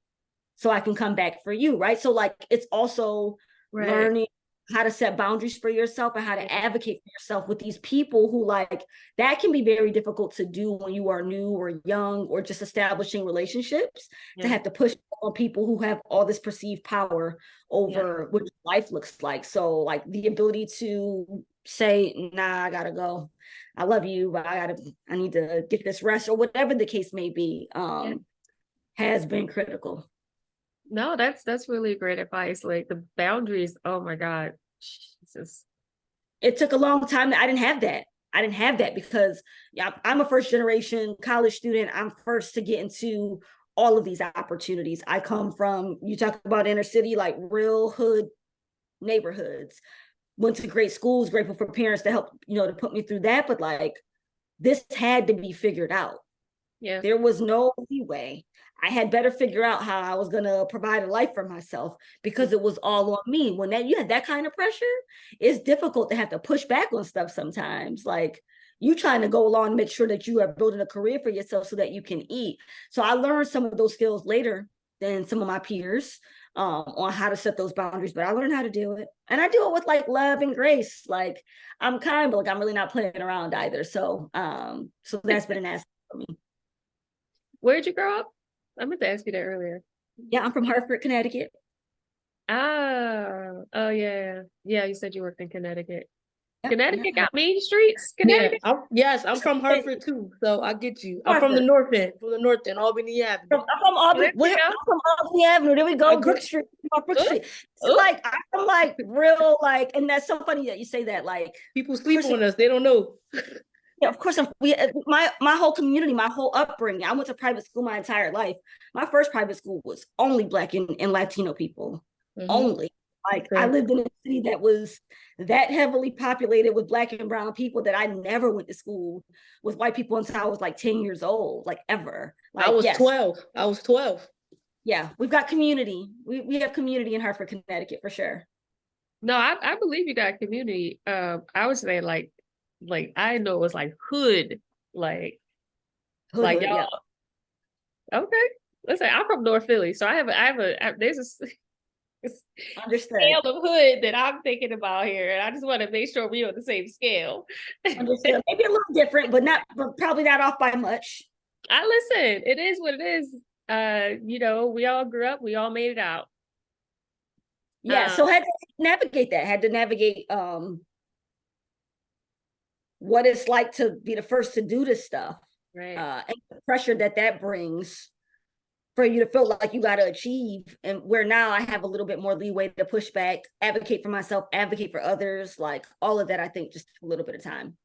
so I can come back for you, right? So like, it's also learning how to set boundaries for yourself and how to advocate for yourself with these people who, like, that can be very difficult to do when you are new or young or just establishing relationships, to have to push on people who have all this perceived power over what life looks like. So like, the ability to say, nah, I gotta go. I love you, but I need to get this rest, or whatever the case may be, has been critical. No, that's really great advice. Like, the boundaries, oh my God. Jesus. It took a long time. I didn't have that because I'm a first generation college student. I'm first to get into all of these opportunities. I come from, you talk about inner city, like real hood neighborhoods, went to great schools, grateful for parents to help, to put me through that. But like, this had to be figured out. Yeah. There was no leeway. I had better figure out how I was going to provide a life for myself, because it was all on me. When you had that kind of pressure, it's difficult to have to push back on stuff sometimes. Like, you trying to go along and make sure that you are building a career for yourself so that you can eat. So I learned some of those skills later than some of my peers on how to set those boundaries, but I learned how to do it. And I do it with like love and grace. Like, I'm kind, but like, I'm really not playing around either. So that's been an aspect for me. Where'd you grow up? I meant to ask you that earlier. Yeah, I'm from Hartford, Connecticut. Oh yeah. Yeah, you said you worked in Connecticut. Yep, Connecticut got mean streets. Connecticut. Yeah, I'm from Hartford too, so I get you. I'm from the north end, Albany Avenue. I'm from Albany. I'm from Albany Avenue. There we go. Brook Street. Brook Street. So like, I'm like real, like, and that's so funny that you say that. Like, people sleep on us; they don't know. Yeah, of course. My whole community, my whole upbringing. I went to private school my entire life. My first private school was only Black and Latino people. Only. Like, I lived in a city that was that heavily populated with Black and brown people that I never went to school with white people until I was like 10 years old, like ever. Like, I was 12. Yeah, we've got community. We have community in Hartford, Connecticut for sure. No, I believe you got community. I would say like I know it was like hood, like Hood, y'all. yeah. Okay, listen, I'm from North Philly, so there's a Understood. scale of hood that I'm thinking about here, and I just want to make sure we're on the same scale. Understood. Maybe a little different, but probably not off by much. I listen. It is what it is. We all grew up. We all made it out. Yeah. So had to navigate that. Had to navigate what it's like to be the first to do this stuff, Right. And the pressure that brings for you to feel like you got to achieve, and where now I have a little bit more leeway to push back, advocate for myself, advocate for others, like all of that. I think just a little bit of time.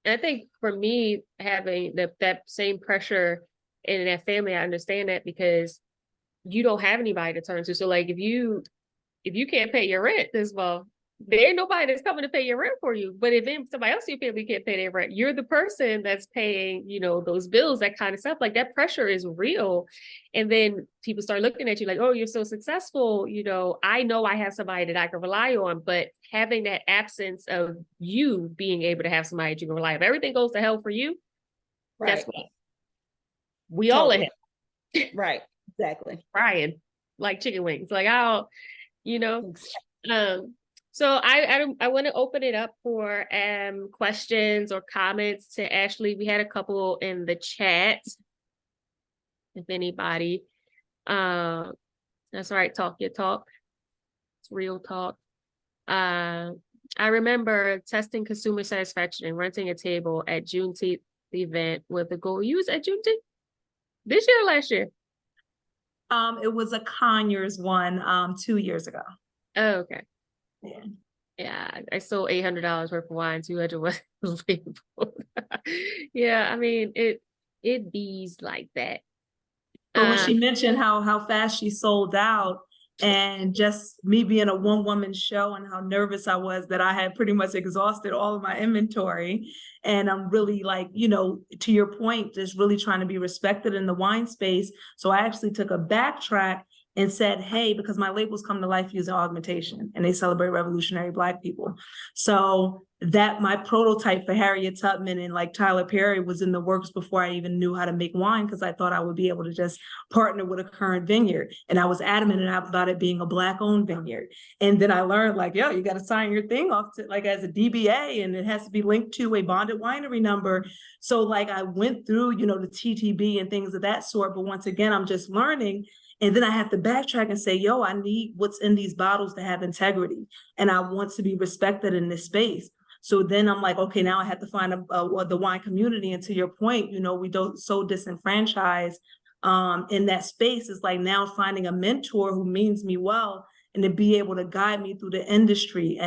And I think for me, having that same pressure in that family, I understand that because you don't have anybody to turn to. So like if you can't pay your rent this month, there ain't nobody that's coming to pay your rent for you. But if somebody else in your family can't pay their rent, you're the person that's paying, those bills, that kind of stuff. Like that pressure is real. And then people start looking at you like, oh, you're so successful. I know I have somebody that I can rely on, but having that absence of you being able to have somebody that you can rely on. If everything goes to hell for you, Right. guess what? We all in hell. Right. Exactly. Frying like chicken wings. Like so I want to open it up for questions or comments to Ashley. We had a couple in the chat. If anybody, that's all right. Talk your talk. It's real talk. I remember testing consumer satisfaction and renting a table at Juneteenth event with the goal. You was at Juneteenth this year or last year? It was a Conyers one 2 years ago. Oh, okay. Yeah. Yeah, I sold $800 worth of wine, 200 was labeled. Yeah, I mean it bees like that. But when she mentioned how fast she sold out, and just me being a one-woman show and how nervous I was that I had pretty much exhausted all of my inventory. And I'm really like, to your point, just really trying to be respected in the wine space. So I actually took a backtrack and said, hey, because my labels come to life using augmentation and they celebrate revolutionary Black people. So that my prototype for Harriet Tubman and like Tyler Perry was in the works before I even knew how to make wine, because I thought I would be able to just partner with a current vineyard. And I was adamant about it being a Black owned vineyard. And then I learned like, you got to sign your thing off to like as a DBA, and it has to be linked to a bonded winery number. So like I went through, the TTB and things of that sort. But once again, I'm just learning. And then I have to backtrack and say, I need what's in these bottles to have integrity. And I want to be respected in this space. So then I'm like, okay, now I have to find the wine community. And to your point, we don't so disenfranchised in that space. It's like now finding a mentor who means me well and to be able to guide me through the industry.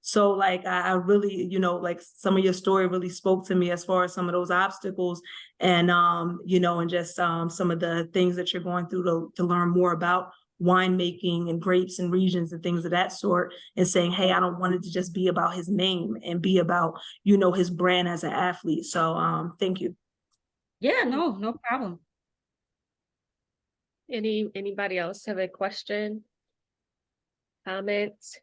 So like I really, like some of your story really spoke to me as far as some of those obstacles and, and just some of the things that you're going through to learn more about winemaking and grapes and regions and things of that sort, and saying, hey, I don't want it to just be about his name and be about, his brand as an athlete. So thank you. Yeah, no problem. Anybody else have a question? Comments?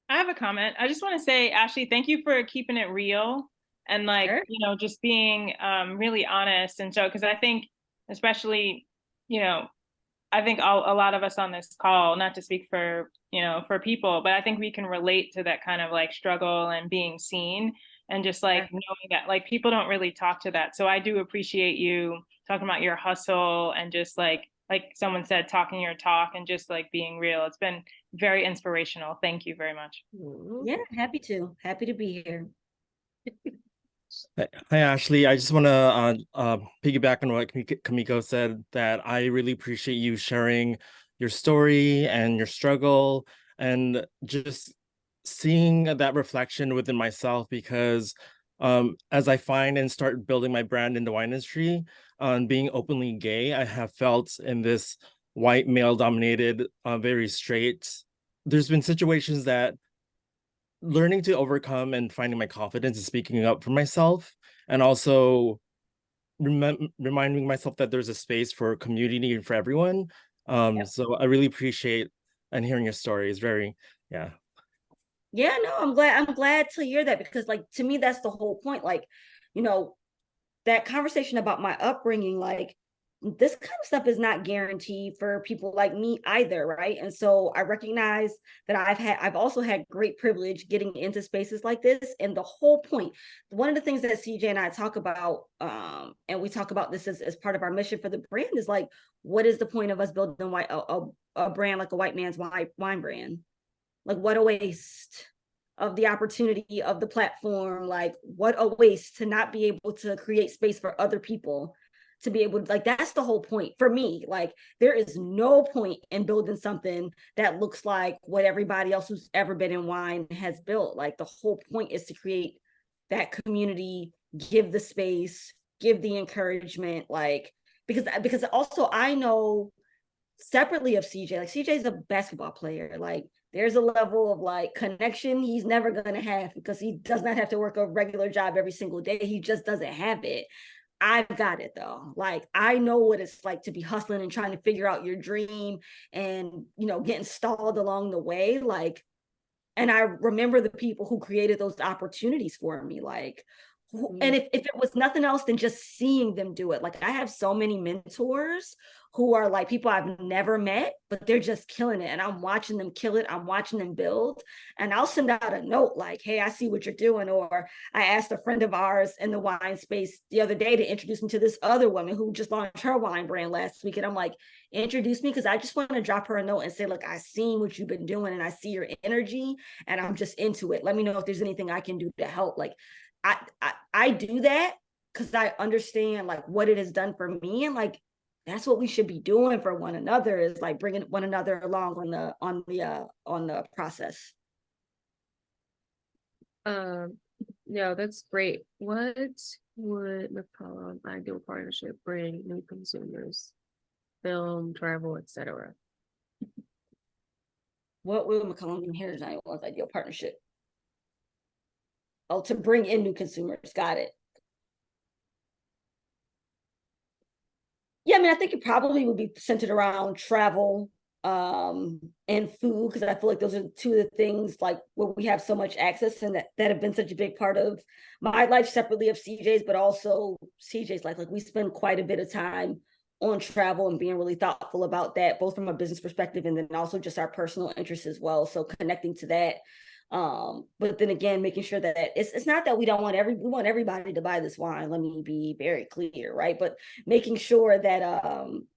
I have a comment. I just want to say, Ashley, thank you for keeping it real and like, Sure. just being really honest. And so, because I think especially, I think a lot of us on this call, not to speak for, for people, but I think we can relate to that kind of like struggle and being seen and just like knowing that like people don't really talk to that. So I do appreciate you talking about your hustle and just like someone said, talking your talk and just like being real. It's been very inspirational. Thank you very much. Yeah, happy to be here. Hi, Ashley. I just want to piggyback on what Kamiko said, that I really appreciate you sharing your story and your struggle and just seeing that reflection within myself, because as I find and start building my brand in the wine industry, being openly gay, I have felt in this white male dominated, very straight, there's been situations that learning to overcome and finding my confidence and speaking up for myself, and also reminding myself that there's a space for community and for everyone. So I really appreciate and hearing your story is very, yeah. Yeah, no, I'm glad to hear that, because like to me that's the whole point. Like, you know, that conversation about my upbringing, like this kind of stuff is not guaranteed for people like me either, right? And so I recognize that I've also had great privilege getting into spaces like this. And the whole point, one of the things that CJ and I talk about, and we talk about this as part of our mission for the brand, is like, what is the point of us building a brand like a white man's wine brand? Like, what a waste of the opportunity of the platform. Like, what a waste to not be able to create space for other people to be able to, like, that's the whole point for me. Like, there is no point in building something that looks like what everybody else who's ever been in wine has built. Like, the whole point is to create that community, give the space, give the encouragement, like, because also I know separately of CJ, like CJ's a basketball player. Like, there's a level of like connection he's never going to have because he does not have to work a regular job every single day. He just doesn't have it. I've got it though. Like, I know what it's like to be hustling and trying to figure out your dream and, you know, getting stalled along the way. Like, and I remember the people who created those opportunities for me. Like, and if it was nothing else than just seeing them do it. Like, I have so many mentors who are like people I've never met, but they're just killing it. And I'm watching them kill it. I'm watching them build. And I'll send out a note like, hey, I see what you're doing. Or I asked a friend of ours in the wine space the other day to introduce me to this other woman who just launched her wine brand last week. And I'm like, introduce me, because I just want to drop her a note and say, look, I seen what you've been doing and I see your energy and I'm just into it. Let me know if there's anything I can do to help. Like, I do that because I understand like what it has done for me, and like that's what we should be doing for one another, is like bringing one another along on the process. No, that's great. What would McCollum ideal partnership bring new consumers, film, travel, etc.? What would McCollum Heritage ideal partnership? Oh, to bring in new consumers. Got it. Yeah, I mean, I think it probably would be centered around travel and food, because I feel like those are two of the things like where we have so much access and that have been such a big part of my life separately of CJ's, but also CJ's life. Like, we spend quite a bit of time on travel and being really thoughtful about that, both from a business perspective and then also just our personal interests as well. So connecting to that. But then again, making sure that it's not that we want everybody to buy this wine. Let me be very clear, right? But making sure that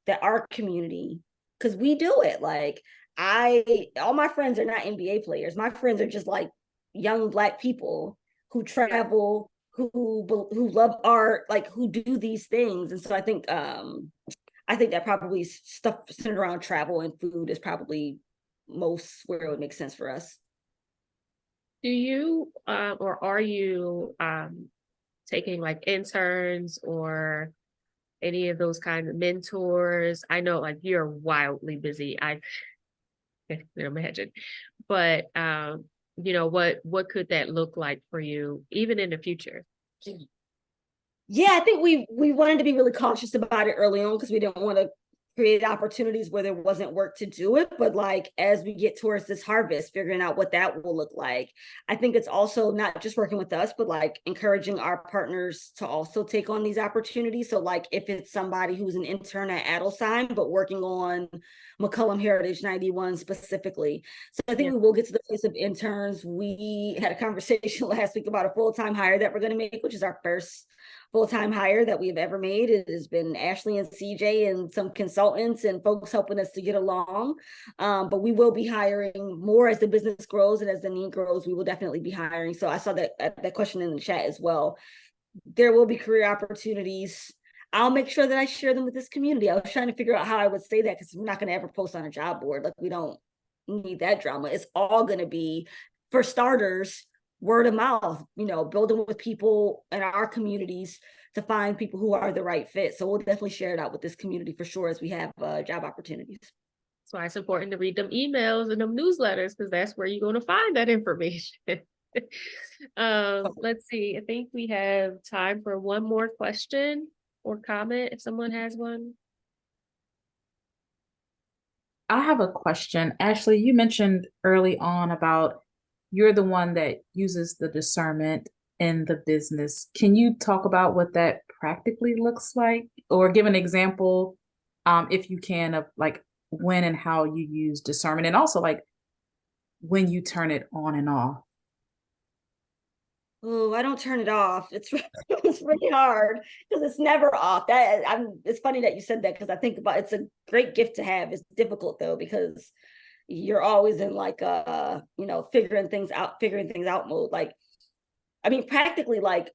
that our community, because we do it. Like, all my friends are not NBA players. My friends are just like young Black people who travel, who love art, like who do these things. And so I think that probably stuff centered around travel and food is probably most where it would make sense for us. Do you or are you taking like interns or any of those kinds of mentors? I know like you're wildly busy. I can imagine, but you know, what could that look like for you even in the future? Yeah, I think we wanted to be really cautious about it early on because we didn't want to create opportunities where there wasn't work to do it. But like, as we get towards this harvest, figuring out what that will look like, I think it's also not just working with us, but like encouraging our partners to also take on these opportunities. So like, if it's somebody who's an intern at Adelstein, but working on McCollum Heritage 91 specifically. So I think we will get to the place of interns. We had a conversation last week about a full-time hire that we're going to make, which is our first full-time hire that we've ever made. It has been Ashley and CJ and some consultants and folks helping us to get along. But we will be hiring more as the business grows, and as the need grows, we will definitely be hiring. So I saw that question in the chat as well. There will be career opportunities. I'll make sure that I share them with this community. I was trying to figure out how I would say that, because we're not going to ever post on a job board. Like, we don't need that drama. It's all going to be, for starters, word of mouth, building with people in our communities to find people who are the right fit. So we'll definitely share it out with this community for sure as we have job opportunities. That's why it's important to read them emails and them newsletters, because that's where you're going to find that information. Let's see. I think we have time for one more question, or comment if someone has one. I have a question. Ashley, you mentioned early on about you're the one that uses the discernment in the business. Can you talk about what that practically looks like, or give an example, if you can, of like when and how you use discernment, and also like when you turn it on and off? Oh, I don't turn it off. It's it's really hard because it's never off. It's funny that you said that because I think about it's a great gift to have. It's difficult though because you're always in like figuring things out mode. Like, I mean, practically, like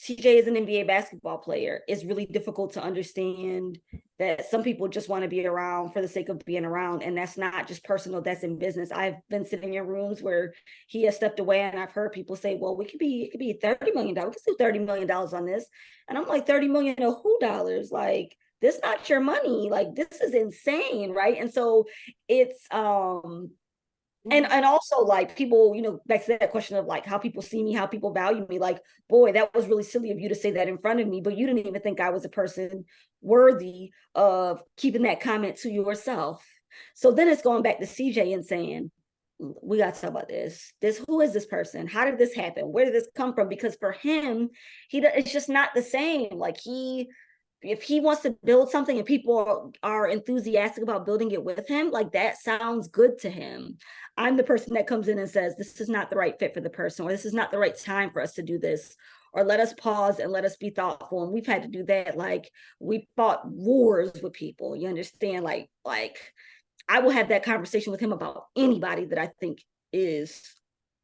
CJ is an NBA basketball player. It's really difficult to understand that some people just want to be around for the sake of being around. And that's not just personal, that's in business. I've been sitting in rooms where he has stepped away and I've heard people say, well, it could be $30 million. We could do $30 million on this. And I'm like, 30 million of who dollars? Like, this is not your money. Like, this is insane, right? And so it's and also like people, back to that question of like how people see me, how people value me, like, boy, that was really silly of you to say that in front of me, but you didn't even think I was a person worthy of keeping that comment to yourself. So then it's going back to CJ and saying, we got to talk about this. Who is this person? How did this happen? Where did this come from? Because for him, it's just not the same. Like if he wants to build something and people are enthusiastic about building it with him, like that sounds good to him. I'm the person that comes in and says, this is not the right fit for the person, or this is not the right time for us to do this, or let us pause and let us be thoughtful. And we've had to do that. Like, we fought wars with people, you understand? Like I will have that conversation with him about anybody that I think is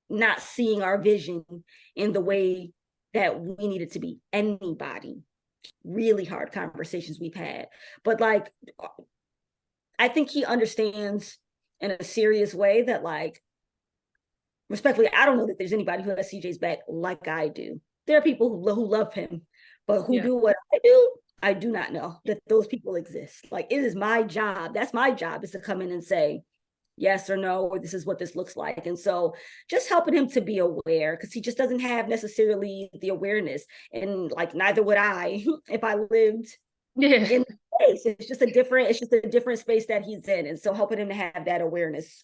not seeing our vision in the way that we need it to be. Anybody. Really hard conversations we've had, but like I think he understands in a serious way that, like, respectfully, I don't know that there's anybody who has CJ's back like I do. There are people who love him, but who do what I do, I do not know that those people exist. Like, it is my job. That's my job, is to come in and say yes or no, or this is what this looks like. And so just helping him to be aware, because he just doesn't have necessarily the awareness. And like, neither would I if I lived in space. It's just a different space that he's in. And so helping him to have that awareness,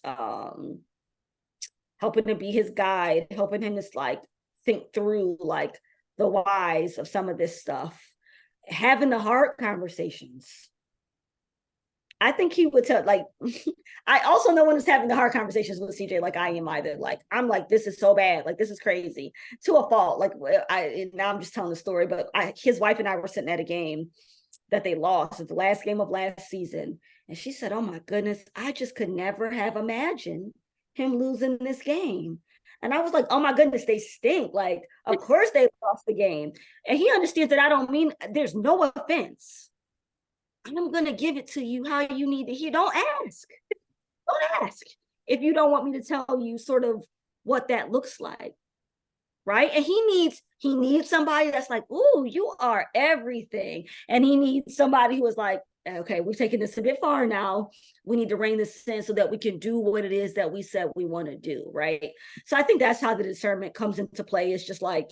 helping to be his guide, helping him to like think through like the whys of some of this stuff, having the hard conversations. I think he would tell, like, I also know when it's having the hard conversations with CJ, like I am either. Like, I'm like, this is so bad. Like, this is crazy to a fault. Like, now I'm just telling the story, but his wife and I were sitting at a game that they lost at the last game of last season. And she said, oh my goodness, I just could never have imagined him losing this game. And I was like, oh my goodness, they stink. Like, of course they lost the game. And he understands that I don't mean, there's no offense. I'm going to give it to you how you need to hear. Don't ask. Don't ask if you don't want me to tell you sort of what that looks like. Right. And he needs somebody that's like, ooh, you are everything. And he needs somebody who is like, okay, we're taking this a bit far now. We need to rein this in so that we can do what it is that we said we want to do. Right. So I think that's how the discernment comes into play. It's just like,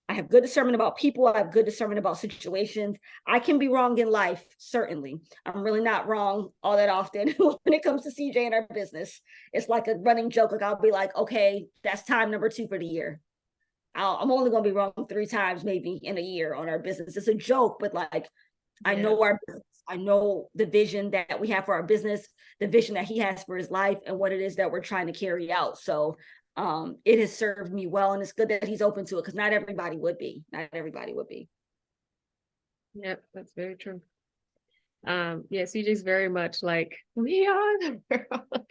I have good discernment about people. I have good discernment about situations. I can be wrong in life, certainly. I'm really not wrong all that often when it comes to CJ and our business. It's like a running joke. Like, I'll be like, okay, that's time number 2 for the year. I'm only going to be wrong 3 times maybe in a year on our business. It's a joke, but like, I know our business. I know the vision that we have for our business, the vision that he has for his life, and what it is that we're trying to carry out. So it has served me well, and it's good that he's open to it, because not everybody would be. Yep, that's very true. CJ's very much like, we are the world.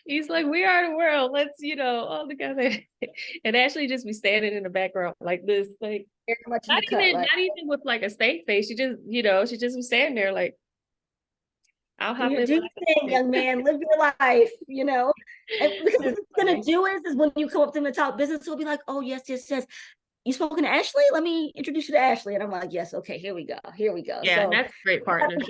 He's like, we are the world. Let's, all together. And Ashley just be standing in the background like this, like not even with like a stank face. She just be standing there like, I'll hop in. Do your thing, young man. Live your life, And because what he's gonna do is when you come up to him and talk business, he'll be like, "Oh yes. You spoken to Ashley? Let me introduce you to Ashley." And I'm like, "Yes, okay, here we go." Yeah, so that's great partnership.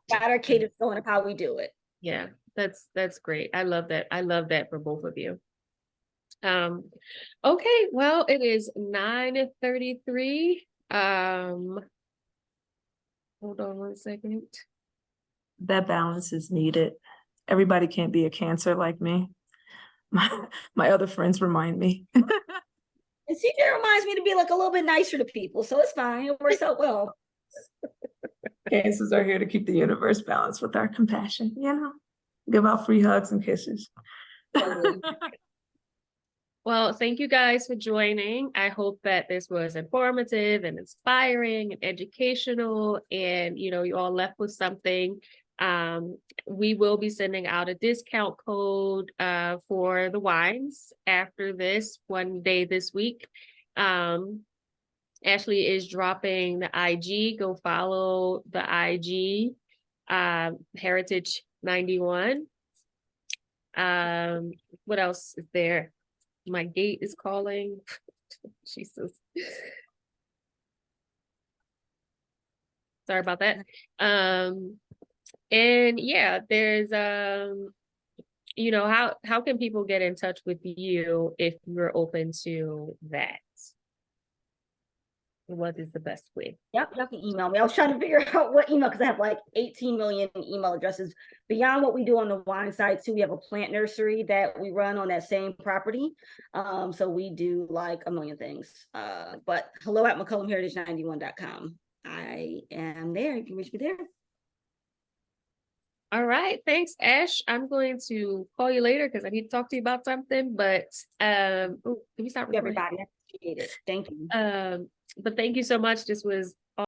Got our cadence going of how we do it. Yeah, that's great. I love that for both of you. Okay, well, it is 9:33. Hold on one second. That balance is needed. Everybody can't be a Cancer like me. My other friends remind me. And CJ reminds me to be like a little bit nicer to people, so it's fine. It works out well. Cancers are here to keep the universe balanced with our compassion, give out free hugs and kisses. Well, thank you guys for joining. I hope that this was informative and inspiring and educational, and you all left with something. We will be sending out a discount code for the wines after this one day this week. Ashley is dropping the IG. Go follow the IG, Heritage 91. What else is there? My gate is calling. Jesus. Sorry about that. And yeah, there's how can people get in touch with you if you're open to that? What is the best way? Yep, you can email me. I was trying to figure out what email, because I have like 18 million email addresses. Beyond what we do on the wine side too, we have a plant nursery that we run on that same property. So we do like a million things. But hello@McCollumHeritage91.com. I am there. You can reach me there. All right, thanks, Ash. I'm going to call you later because I need to talk to you about something. But can we stop recording? Everybody, I appreciate it. Thank you. But thank you so much. This was